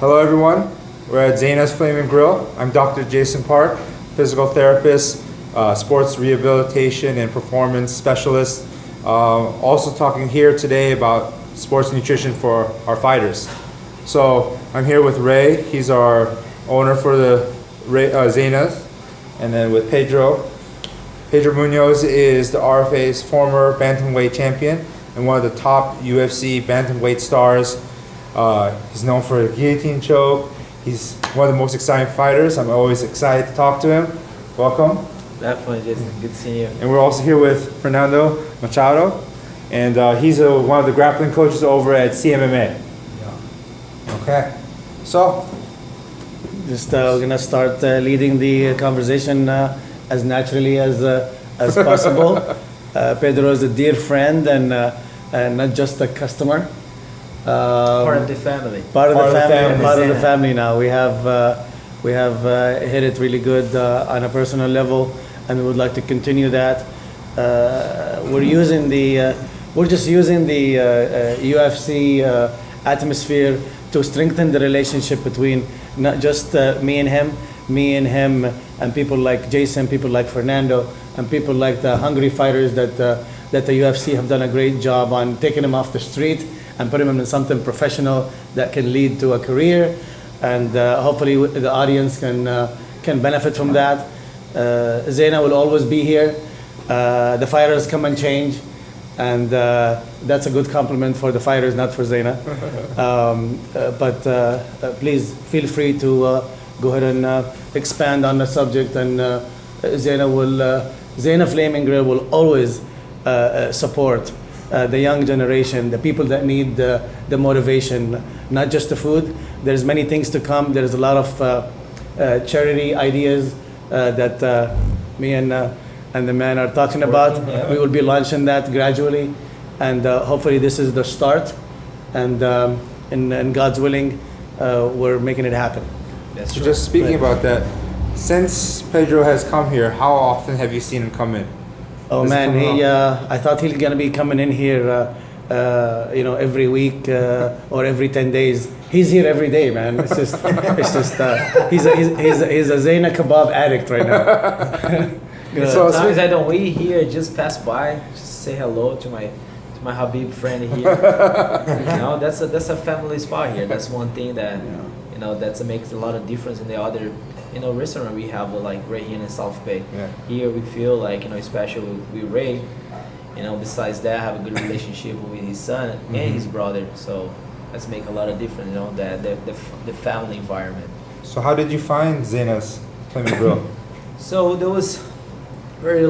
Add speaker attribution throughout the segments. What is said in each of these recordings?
Speaker 1: Hello everyone, we're at Zayna's Flaming Grill. I'm Dr. Jason Park, physical therapist, sports rehabilitation and performance specialist. Also talking here today about sports nutrition for our fighters. So I'm here with Ray, he's our owner for the Zayna's, and then with Pedro. Pedro Munoz is the RFA's former bantamweight champion and one of the top UFC bantamweight stars. He's known for a guillotine choke. He's one of the most exciting fighters. I'm always excited to talk to him. Welcome.
Speaker 2: Definitely, Jason. Good seeing you.
Speaker 1: And we're also here with Fernando Machado, and he's one of the grappling coaches over at CMMA. Yeah. Okay. So,
Speaker 3: just we're gonna start leading the conversation as naturally as possible. Pedro is a dear friend and not just a customer.
Speaker 2: Part of the family.
Speaker 3: Part of the family now. We have hit it really good on a personal level, and we would like to continue that. We're just using the UFC atmosphere to strengthen the relationship between not just me and him, and people like Jason, people like Fernando, and people like the hungry fighters that the UFC have done a great job on taking them off the street and putting them in something professional that can lead to a career, and hopefully the audience can benefit from that. Zayna will always be here. The fighters come and change, and that's a good compliment for the fighters, not for Zayna. But please feel free to go ahead and expand on the subject, and Zayna Flaming Grill will always support the young generation, the people that need the motivation, not just the food. There's many things to come. There's a lot of charity ideas that me and the man are talking about. Yeah. We will be launching that gradually, and hopefully this is the start, and God's willing, we're making it happen.
Speaker 1: That's so true. Just speaking about that, since Pedro has come here, how often have you seen him come in?
Speaker 3: Oh man, I thought he was gonna be coming in here, every week or every 10 days. He's here every day, man. It's just he's a Zayna kebab addict right now.
Speaker 2: So sometimes I don't wait here, just pass by, just say hello to my Habib friend here. That's a family spot here. That's one thing that that makes a lot of difference in the other restaurant we have, like right here in South Bay. Yeah. Here we feel like, especially with Ray, besides that, have a good relationship with his son and his brother. So that's make a lot of difference, the family environment.
Speaker 1: So how did you find Zayna's Flaming Grill?
Speaker 2: So there was very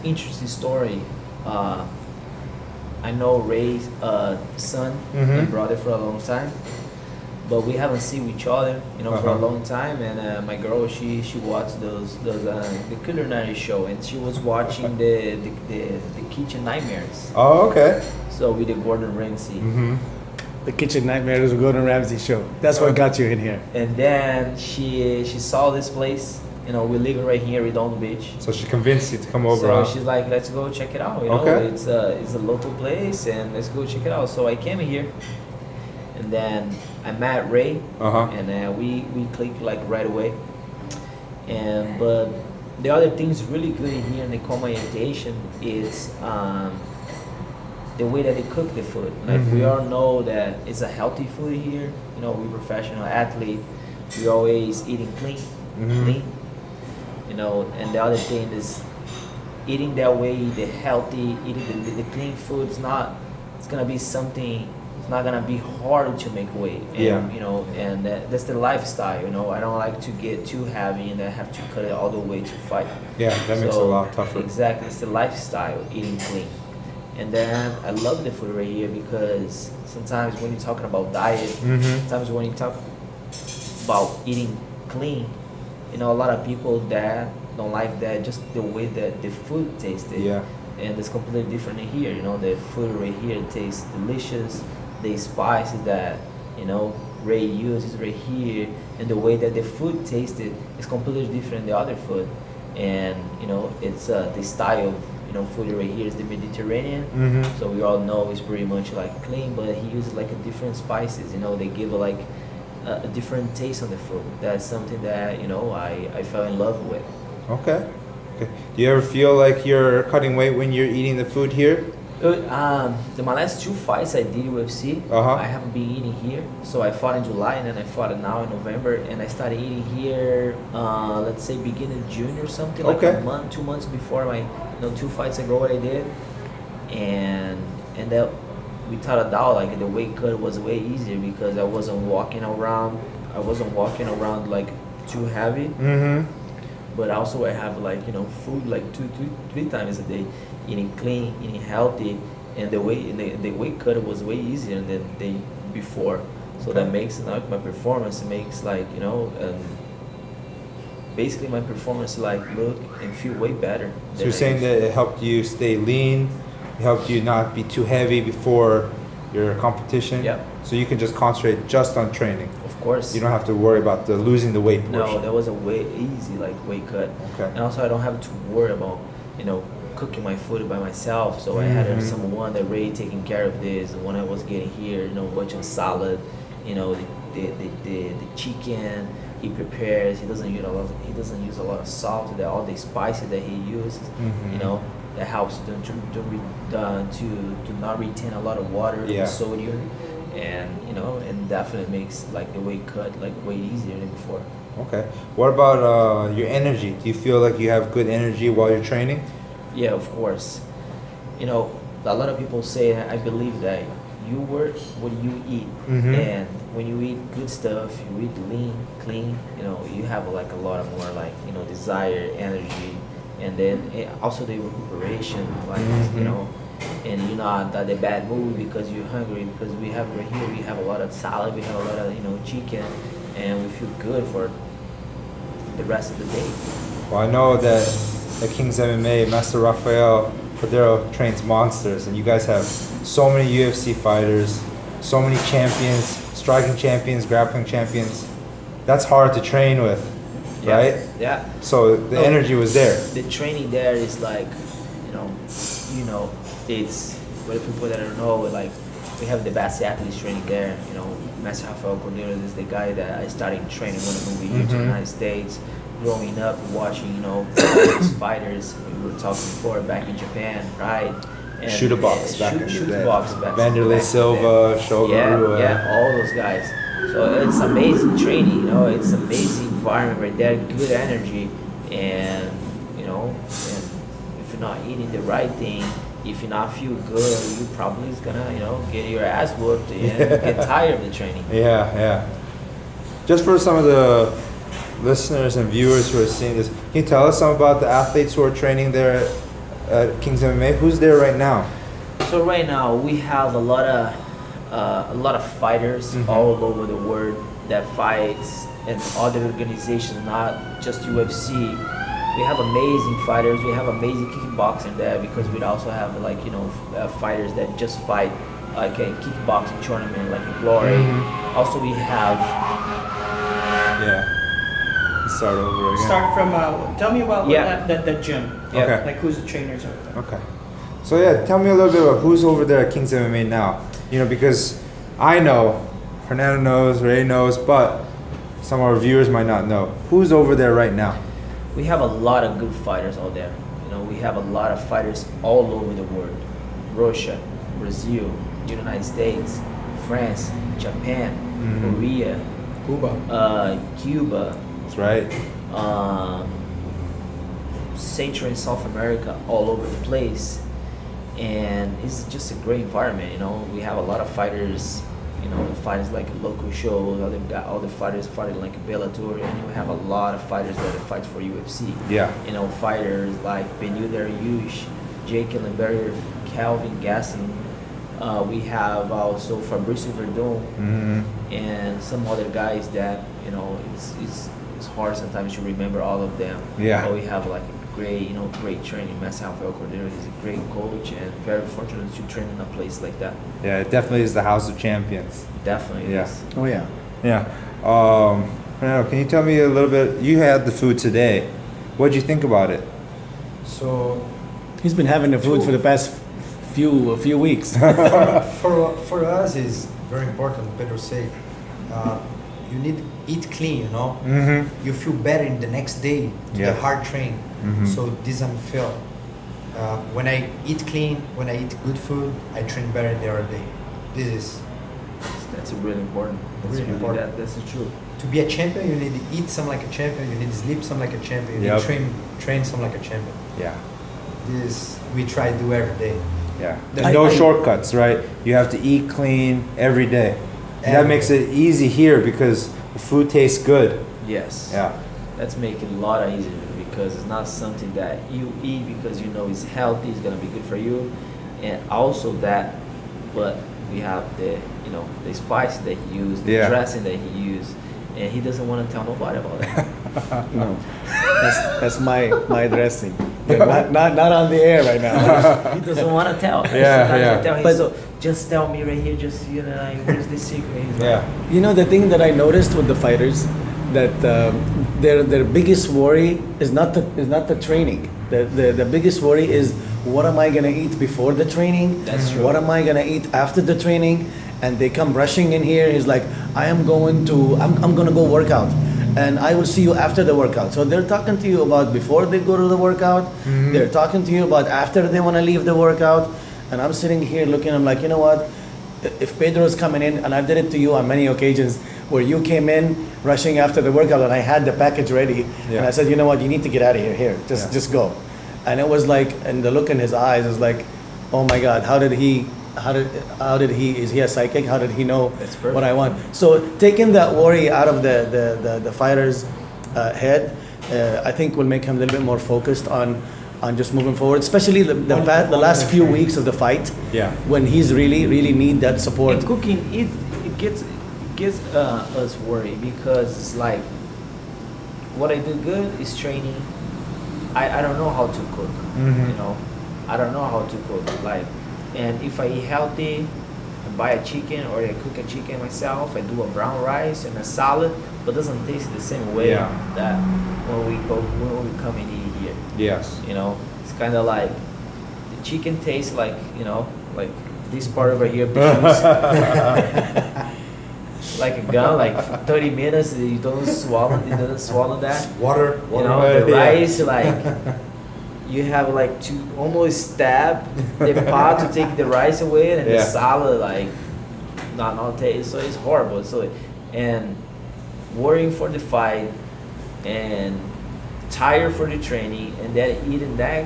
Speaker 2: interesting story. I know Ray's son and brother for a long time, but we haven't seen each other, for a long time. And my girl, she watched the culinary show, and she was watching the Kitchen Nightmares.
Speaker 1: Oh, okay.
Speaker 2: So with the Gordon Ramsay.
Speaker 3: The Kitchen Nightmares, the Gordon Ramsay show. That's what got you in here.
Speaker 2: And then she saw this place. We live right here in Redondo Beach.
Speaker 1: So she convinced you to come over.
Speaker 2: So she's like, let's go check it out.
Speaker 1: Okay.
Speaker 2: It's a local place, and let's go check it out. So I came here. And then I met Ray, and we clicked right away. But the other things really good here in the Coma Orientation is the way that they cook the food. We all know that it's a healthy food here. We're professional athlete. We always eating clean. And the other thing is eating that way, the healthy, eating the clean food. It's gonna be something. It's not gonna be hard to make weight. And that's the lifestyle. I don't like to get too heavy and I have to cut it all the way to fight.
Speaker 1: Yeah, that makes it a lot tougher.
Speaker 2: Exactly, it's the lifestyle, eating clean. And then I love the food right here because sometimes when you're talking about diet, sometimes when you talk about eating clean, a lot of people that don't like that, just the way that the food tasted.
Speaker 1: Yeah.
Speaker 2: And it's completely different in here. The food right here tastes delicious. The spices that Ray uses right here, and the way that the food tasted is completely different than the other food. And it's the style of food right here is the Mediterranean. So we all know it's pretty much clean, but he uses a different spices. They give it a different taste on the food. That's something that, you know, I fell in love with.
Speaker 1: Okay. Okay. Do you ever feel like you're cutting weight when you're eating the food here?
Speaker 2: My last two fights I did UFC,
Speaker 1: Uh-huh.
Speaker 2: I haven't been eating here. So I fought in July and then I fought now in November, and I started eating here, let's say beginning of June or something, like
Speaker 1: Okay.
Speaker 2: a month, 2 months before my, 2 fights ago what I did, and that without a doubt, like the weight cut was way easier because I wasn't walking around. Like too heavy.
Speaker 1: Mm-hmm.
Speaker 2: But also I have like food like two, 3 times a day, eating clean, eating healthy, and the weight cut was way easier than the day before. So that makes like my performance makes like basically my performance like look and feel way better.
Speaker 1: So you're saying that it helped you stay lean, it helped you not be too heavy before your competition.
Speaker 2: Yeah.
Speaker 1: So you can just concentrate just on training.
Speaker 2: Of course.
Speaker 1: You don't have to worry about the losing the weight portion.
Speaker 2: No, that was a way easy like weight cut.
Speaker 1: Okay.
Speaker 2: And also I don't have to worry about cooking my food by myself. So I had someone that really taking care of this. When I was getting here, a bunch of salad, the chicken he prepares. He doesn't use a lot of salt. All the spices that he uses. That helps them to not retain a lot of water
Speaker 1: Yeah.
Speaker 2: and sodium. And and definitely makes like the weight cut like way easier than before.
Speaker 1: Okay. What about your energy? Do you feel like you have good energy while you're training?
Speaker 2: Yeah, of course. A lot of people say, I believe that you work what you eat, and when you eat good stuff, you eat lean, clean. You have like a lot of more like desire, energy, and then also the recuperation, like and you're not at a bad mood because you're hungry. Because we have right here, we have a lot of salad, we have a lot of chicken, and we feel good for the rest of the day.
Speaker 1: Well, I know that at King's MMA, Master Rafael Padero trains monsters, and you guys have so many UFC fighters, so many champions, striking champions, grappling champions. That's hard to train with, right?
Speaker 2: Yeah.
Speaker 1: So the energy was there.
Speaker 2: The training there is like, it's for the people that don't know, like we have the best athletes training there. Master Rafael Cordero is the guy that I started training when I moved here to the United States. Growing up, watching, all these fighters we were talking before back in Japan, Pride. And
Speaker 1: Shoot a box back in the
Speaker 2: shoot
Speaker 1: day.
Speaker 2: a box back
Speaker 1: Vanderlei
Speaker 2: back
Speaker 1: Silva,
Speaker 2: then.
Speaker 1: Shogun.
Speaker 2: Yeah, all those guys. So it's amazing training, it's amazing environment right there, good energy, and and if you're not eating the right thing, if you not feel good, you probably is gonna get your ass whooped and get tired of the training.
Speaker 1: Yeah. Just for some of the listeners and viewers who are seeing this, can you tell us some about the athletes who are training there at King's MMA? Who's there right now?
Speaker 2: So right now we have a lot of fighters all over the world that fights in other organizations, not just UFC. We have amazing fighters. We have amazing kickboxing there because we also have fighters that just fight like a kickboxing tournament like in Glory. Also we have
Speaker 1: Start over again.
Speaker 4: Start from, tell me about that gym.
Speaker 2: Yeah.
Speaker 1: Okay.
Speaker 4: Like who's the trainers over there?
Speaker 1: Okay. So yeah, tell me a little bit about who's over there at King's MMA now. Because I know, Fernando knows, Ray knows, but some of our viewers might not know. Who's over there right now?
Speaker 2: We have a lot of good fighters out there. We have a lot of fighters all over the world. Russia, Brazil, United States, France, Japan, Korea, Cuba.
Speaker 1: That's right.
Speaker 2: Central and South America, all over the place. And it's just a great environment, We have a lot of fighters, fighters like local shows, all the fighters fighting like Bellator, and we have a lot of fighters that fight for UFC.
Speaker 1: Yeah.
Speaker 2: Fighters like Benil Dariush, Jake Ellenberger, Calvin Gasson. We have also Fabricio Verdun and some other guys that it's hard sometimes to remember all of them.
Speaker 1: Yeah.
Speaker 2: But we have like a great training. Master Rafael Cordero is a great coach and very fortunate to train in a place like that.
Speaker 1: Yeah, it definitely is the House of Champions.
Speaker 2: Definitely.
Speaker 1: Yeah.
Speaker 2: Is.
Speaker 3: Oh yeah.
Speaker 1: Yeah. Fernando, can you tell me a little bit? You had the food today. What'd you think about it?
Speaker 5: So
Speaker 3: He's been having the food for the past few weeks.
Speaker 5: for us is very important. Pedro said you need to eat clean, you know. You feel better in the next day to
Speaker 1: Yeah.
Speaker 5: the hard train. So this I'm feel. When I eat clean, when I eat good food, I train better the other day. This is
Speaker 2: That's really important. That's
Speaker 5: Really important.
Speaker 2: That's the truth.
Speaker 5: to be a champion. You need to eat some like a champion. You need to sleep some like a champion. You
Speaker 1: Yep.
Speaker 5: need to train some like a champion.
Speaker 1: Yeah.
Speaker 5: This we try to do every day.
Speaker 1: Yeah. There's no shortcuts, right? You have to eat clean every day. And that
Speaker 5: Every
Speaker 1: makes
Speaker 5: day.
Speaker 1: it easy here because the food tastes good.
Speaker 2: Yes.
Speaker 1: Yeah.
Speaker 2: That's making it a lot easier because it's not something that you eat because you know it's healthy, it's gonna be good for you, and also that, but we have the the spice that he used, the
Speaker 1: Yeah.
Speaker 2: dressing that he used, and he doesn't want to tell nobody about that.
Speaker 3: No, that's my dressing. Yeah, not on the air right now.
Speaker 2: He doesn't want to tell.
Speaker 1: Yeah,
Speaker 2: Sometimes
Speaker 1: yeah.
Speaker 2: I tell him,
Speaker 3: But-
Speaker 2: so just tell me right here, just here's the secret. He's like,
Speaker 1: Yeah.
Speaker 3: You know the thing that I noticed with the fighters, that their biggest worry is not the training. The biggest worry is what am I gonna eat before the training?
Speaker 2: That's true.
Speaker 3: What am I gonna eat after the training? And they come rushing in here. He's like, I'm gonna go work out, and I will see you after the workout. So they're talking to you about before they go to the workout. They're talking to you about after they want to leave the workout. And I'm sitting here looking. I'm like, you know what? If Pedro's coming in, and I did it to you on many occasions, where you came in rushing after the workout, and I had the package ready,
Speaker 1: Yeah.
Speaker 3: and I said, you know what? You need to get out of here. Here,
Speaker 1: Yeah.
Speaker 3: just go. And it was like, and the look in his eyes is like, oh my God, how did he? Is he a psychic? How did he know
Speaker 2: That's perfect.
Speaker 3: what I want? So taking that worry out of the fighter's head, I think will make him a little bit more focused on just moving forward, especially the last few weeks of the fight,
Speaker 1: Yeah.
Speaker 3: when he's really need that support.
Speaker 2: And cooking, it gets us worried because it's like, what I do good is training. I don't know how to cook, you know. I don't know how to cook. Like, and if I eat healthy, I buy a chicken or I cook a chicken myself. I do a brown rice and a salad, but doesn't taste the same way
Speaker 1: Yeah.
Speaker 2: that when we come and eat here.
Speaker 1: Yes.
Speaker 2: You know, it's kind of like the chicken tastes like like this part over here of the cheese. Like a gun, like for 30 minutes, you don't swallow that.
Speaker 5: Water.
Speaker 2: You know, the
Speaker 1: Yeah.
Speaker 2: rice, like, you have like to almost stab the pot to take the rice away, and
Speaker 1: Yeah.
Speaker 2: the salad, like, not taste. So it's horrible. So, and worrying for the fight, and tired for the training, and then eating that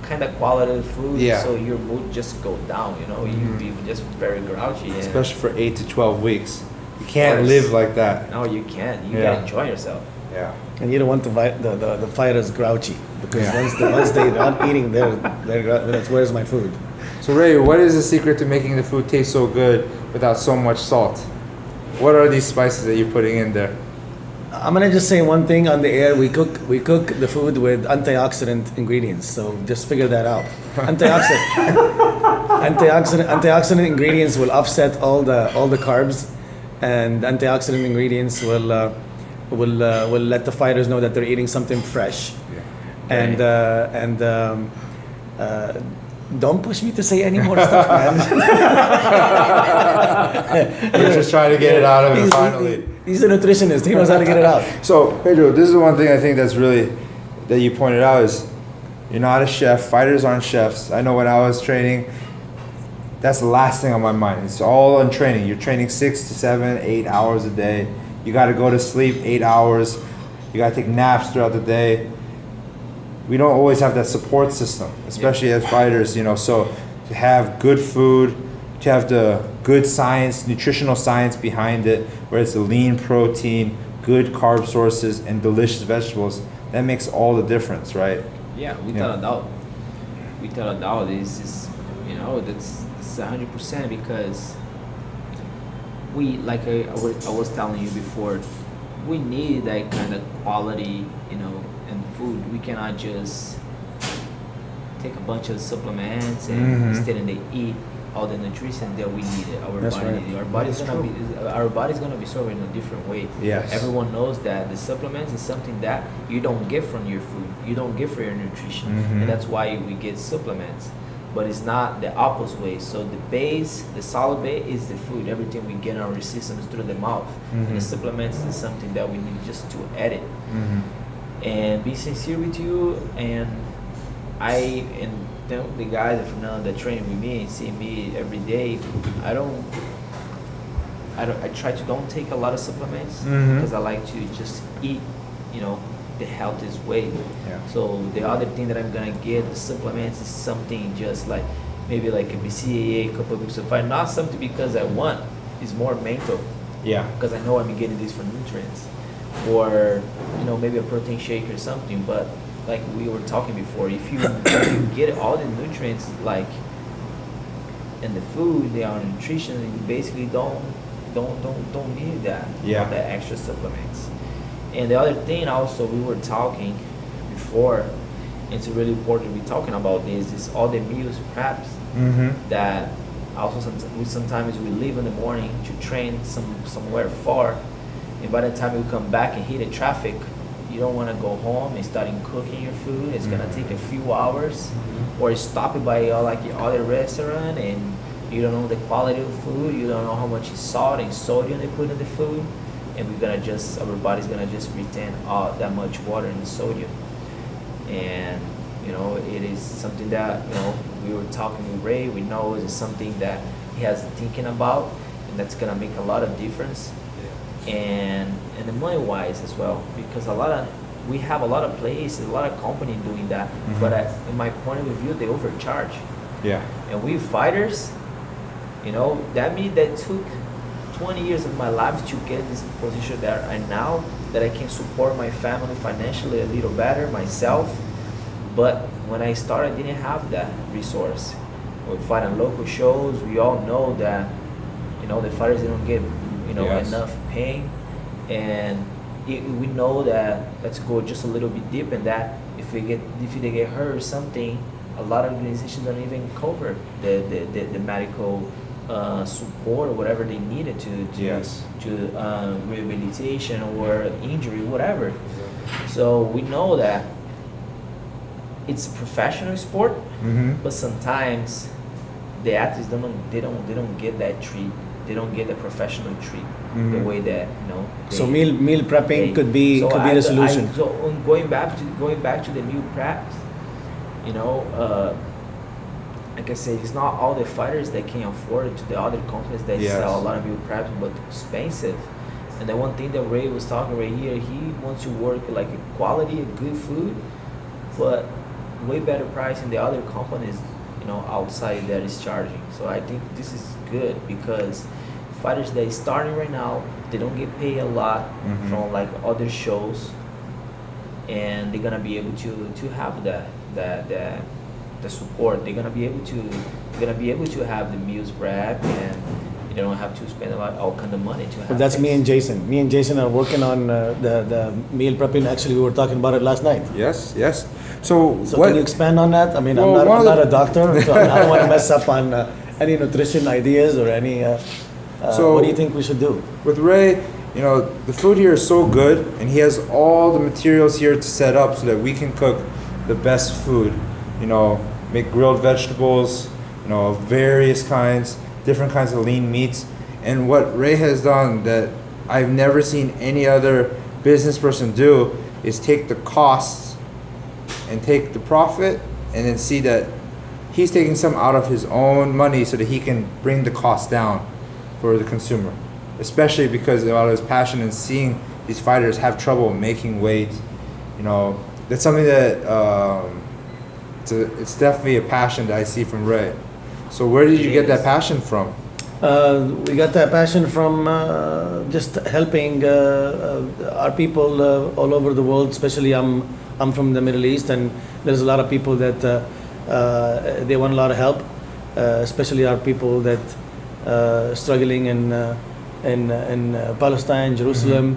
Speaker 2: kind of quality of food,
Speaker 1: Yeah.
Speaker 2: so your mood just go down. You know, you be just very grouchy. And
Speaker 1: Especially for 8 to 12 weeks. You can't
Speaker 2: course.
Speaker 1: live like that.
Speaker 2: no, you can't. You
Speaker 1: Yeah.
Speaker 2: gotta enjoy yourself.
Speaker 1: Yeah.
Speaker 3: And you don't want the fighters grouchy, because
Speaker 1: Yeah.
Speaker 3: once they're not eating, that's where's my food.
Speaker 1: So Ray, what is the secret to making the food taste so good without so much salt? What are these spices that you're putting in there?
Speaker 3: I'm gonna just say one thing on the air. We cook the food with antioxidant ingredients, so just figure that out. Antioxidant ingredients will offset all the carbs, and antioxidant ingredients will let the fighters know that they're eating something fresh.
Speaker 1: Yeah.
Speaker 3: Don't push me to say any more stuff, man.
Speaker 1: You're just trying to get it out of him finally.
Speaker 3: He's a nutritionist. He knows how to get it out.
Speaker 1: So Pedro, this is one thing I think that's really that you pointed out is you're not a chef. Fighters aren't chefs. I know when I was training, that's the last thing on my mind. It's all on training. You're training 6 to 7, 8 hours a day. You got to go to sleep 8 hours. You got to take naps throughout the day. We don't always have that support system, especially as fighters, you know. So to have good food, to have the good science, nutritional science behind it, where it's a lean protein, good carb sources, and delicious vegetables, that makes all the difference, right?
Speaker 2: Yeah,
Speaker 1: Yeah.
Speaker 2: without a doubt. Without a doubt, is that's 100% because we, like I was telling you before, we need that kind of quality, in food. We cannot just take a bunch of supplements and instead and they eat all the nutrition that we need.
Speaker 3: That's right.
Speaker 2: Our body's gonna be served in a different way.
Speaker 1: Yes.
Speaker 2: Everyone knows that the supplements is something that you don't get from your food. You don't get from your nutrition,
Speaker 1: Mhm.
Speaker 2: and that's why we get supplements. but it's not the opposite way. So the base, the solid base, is the food. Everything we get in our systems through the mouth. And the supplements is something that we need just to edit. And be sincere with you. And the guys that train with me and see me every day, I try to don't take a lot of supplements because I like to just eat, the healthiest way.
Speaker 1: Yeah.
Speaker 2: So the other thing that I'm gonna get the supplements is something just like maybe like a BCAA, a couple of weeks of fight, not something because I want. It's more mental
Speaker 1: Yeah.
Speaker 2: because I know I'm getting these for nutrients, or maybe a protein shake or something. But like we were talking before, if you get all the nutrients like in the food, they are nutrition, you basically don't need that.
Speaker 1: Yeah.
Speaker 2: That extra supplements. And the other thing also we were talking before, it's really important to be talking about this, is all the meals preps that also sometimes we leave in the morning to train somewhere far, and by the time we come back and hit the traffic, you don't want to go home and start cooking your food. It's gonna take a few hours, or stop it by like your other restaurant, and you don't know the quality of food, you don't know how much salt and sodium they put in the food, and our body's gonna just retain all that much water and sodium. And it is something that we were talking with Ray. We know it's something that he has thinking about, and that's gonna make a lot of difference. And the money wise as well, because we have a lot of places, a lot of companies doing that, but in my point of view, they overcharge.
Speaker 1: Yeah.
Speaker 2: And we fighters, that means that took 20 years of my life to get this position that I now, that I can support my family financially a little better, myself. But when I started, I didn't have that resource. We fight on local shows. We all know that, the fighters, they don't get,
Speaker 1: Yes.
Speaker 2: enough pay. And we know that, let's go just a little bit deep in that, if they get hurt or something, a lot of organizations don't even cover the medical support or whatever they needed to
Speaker 1: Yes.
Speaker 2: rehabilitation or injury, whatever. So we know that it's a professional sport, but sometimes the athletes they don't get that treat. They don't get the professional treat the way that
Speaker 3: So meal prepping could be the solution.
Speaker 2: So going back to the meal preps, like I said, it's not all the fighters that can afford it. To the other companies that
Speaker 1: Yes.
Speaker 2: sell a lot of meal preps, but expensive. And the one thing that Ray was talking right here, he wants to work like a quality, good food, but way better price than the other companies, outside that is charging. So I think this is good because fighters that is starting right now, they don't get paid a lot from like other shows, and they're gonna be able to have the support. They're gonna be able to have the meals prep, and you don't have to spend all kind of money to have.
Speaker 3: But that's me and Jason. Me and Jason are working on the meal prepping. Actually, we were talking about it last night.
Speaker 1: Yes. Yes. So
Speaker 3: So
Speaker 1: what?
Speaker 3: can you expand on that? I mean,
Speaker 1: Well,
Speaker 3: I'm
Speaker 1: one of
Speaker 3: not
Speaker 1: the-
Speaker 3: a doctor, so I don't want to mess up on any nutrition ideas or any.
Speaker 1: So-
Speaker 3: what do you think we should do?
Speaker 1: With Ray, the food here is so good, and he has all the materials here to set up so that we can cook the best food. Make grilled vegetables, various kinds, different kinds of lean meats. And what Ray has done that I've never seen any other business person do is take the costs and take the profit, and then see that he's taking some out of his own money so that he can bring the cost down for the consumer, especially because a lot of his passion in seeing these fighters have trouble making weight. That's something that it's definitely a passion that I see from Ray. So where did you get that passion from?
Speaker 3: We got that passion from just helping our people all over the world. Especially, I'm from the Middle East, and there's a lot of people that they want a lot of help, especially our people that struggling in Palestine, Jerusalem.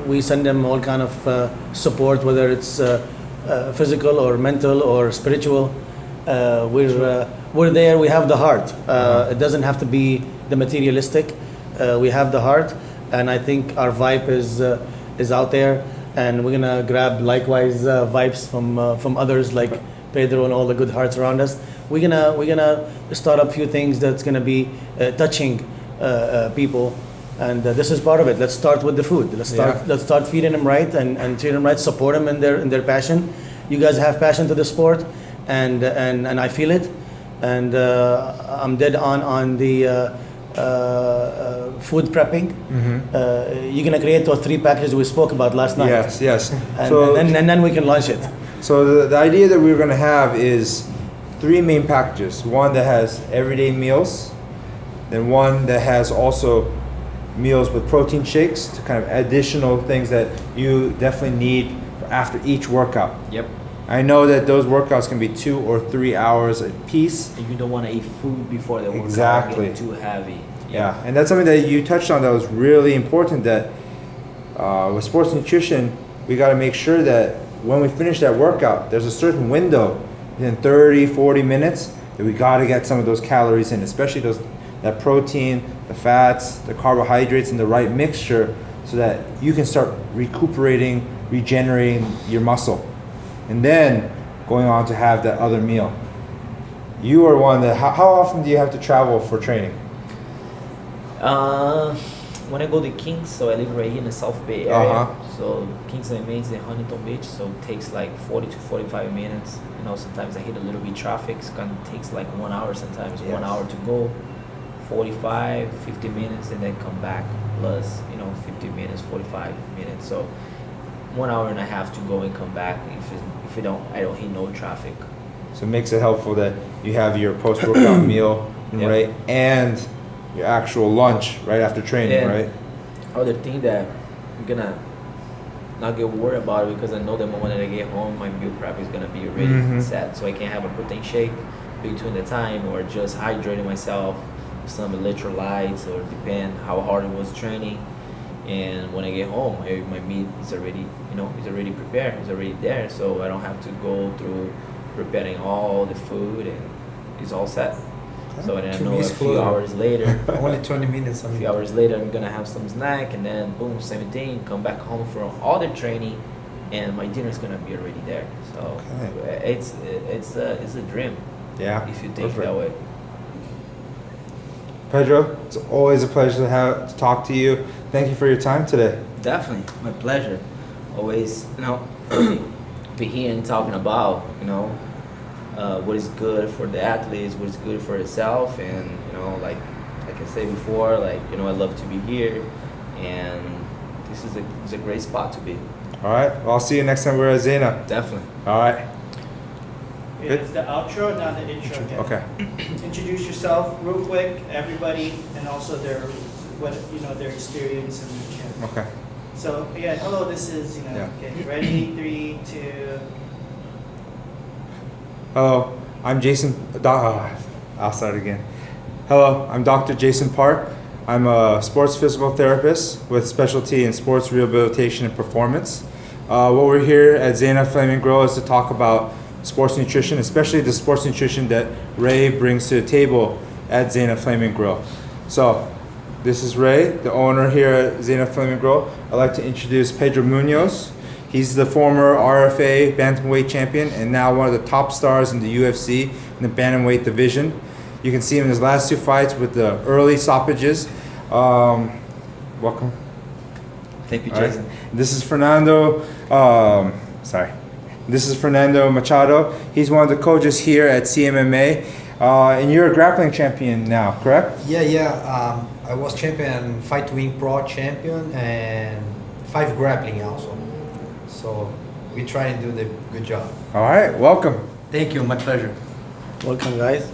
Speaker 3: We send them all kind of support, whether it's physical or mental or spiritual. We're there. We have the heart. It doesn't have to be the materialistic. We have the heart, and I think our vibe is out there, and we're gonna grab likewise vibes from others like Pedro and all the good hearts around us. We're gonna start up a few things that's gonna be touching people, and this is part of it. Let's start with the food. Let's start feeding them right and treat them right. Support them in their passion. You guys have passion to the sport, and I feel it, and I'm dead on the food prepping. You're gonna create those 3 packages we spoke about last night.
Speaker 1: Yes.
Speaker 3: And then we can launch it.
Speaker 1: So the idea that we're going to have is 3 main packages. One that has everyday meals, then one that has also meals with protein shakes to kind of additional things that you definitely need after each workout.
Speaker 2: Yep.
Speaker 1: I know that those workouts can be 2 or 3 hours a piece.
Speaker 2: And you don't want to eat food before the workout
Speaker 1: Exactly.
Speaker 2: get too heavy.
Speaker 1: Yeah, and that's something that you touched on that was really important, that with sports nutrition, we got to make sure that when we finish that workout, there's a certain window in 30, 40 minutes that we got to get some of those calories in, especially that protein, the fats, the carbohydrates in the right mixture so that you can start recuperating, regenerating your muscle. And then going on to have that other meal. You are one that, how often do you have to travel for training?
Speaker 2: When I go to Kings, so I live right here in the South Bay area.
Speaker 1: Uh-huh.
Speaker 2: So Kings and Main's in Huntington Beach, so it takes like 40 to 45 minutes. You know, sometimes I hit a little bit traffic. It kind of takes like 1 hour sometimes, 1 hour to go, 45, 50 minutes, and then come back. Plus, 50 minutes, 45 minutes. So 1 hour and a half to go and come back. If I don't hit no traffic.
Speaker 1: So it makes it helpful that you have your post-workout meal, right, and your actual lunch right after training, right?
Speaker 2: Other thing that I'm gonna not get worried about it, because I know the moment that I get home, my meal prep is gonna be already set, so I can have a protein shake between the time, or just hydrating myself, some electrolytes, or depend how hard it was training. And when I get home, my meat is already, it's already prepared, it's already there, so I don't have to go through preparing all the food, and it's all set. So then I know a few hours later,
Speaker 5: Only 20 minutes.
Speaker 2: a few hours later, I'm gonna have some snack, and then boom, same thing. Come back home from all the training, and my dinner's gonna be already there. So it's a dream.
Speaker 1: Yeah.
Speaker 2: If you think that way.
Speaker 1: Pedro, it's always a pleasure to talk to you. Thank you for your time today.
Speaker 2: Definitely, my pleasure. Always, be here and talking about, what is good for the athletes, what is good for itself, and like I said before, I love to be here, and this is a great spot to be.
Speaker 1: All right. Well, I'll see you next time we're at Zayna.
Speaker 2: Definitely.
Speaker 1: All right.
Speaker 4: It's the outro, not the intro. Yet.
Speaker 1: Okay.
Speaker 4: Introduce yourself real quick, everybody, and also their experience in the gym.
Speaker 1: Okay.
Speaker 4: So hello. This is get ready. 3, 2.
Speaker 1: Hello, I'm Jason. I'll start again. Hello, I'm Dr. Jason Park. I'm a sports physical therapist with specialty in sports rehabilitation and performance. What we're here at Zayna Flaming Grill is to talk about sports nutrition, especially the sports nutrition that Ray brings to the table at Zayna Flaming Grill. So, this is Ray, the owner here at Zayna Flaming Grill. I'd like to introduce Pedro Munoz. He's the former RFA bantamweight champion and now one of the top stars in the UFC in the bantamweight division. You can see him in his last 2 fights with the early stoppages. Welcome.
Speaker 2: Thank you,
Speaker 1: All right.
Speaker 2: Jason.
Speaker 1: This is Fernando. This is Fernando Machado. He's one of the coaches here at CMMA. And you're a grappling champion now, correct?
Speaker 5: Yeah. I was champion, Fight to Win Pro champion, and 5 grappling also. So we try and do the good job.
Speaker 1: All right, welcome.
Speaker 5: Thank you, my pleasure.
Speaker 3: Welcome, guys.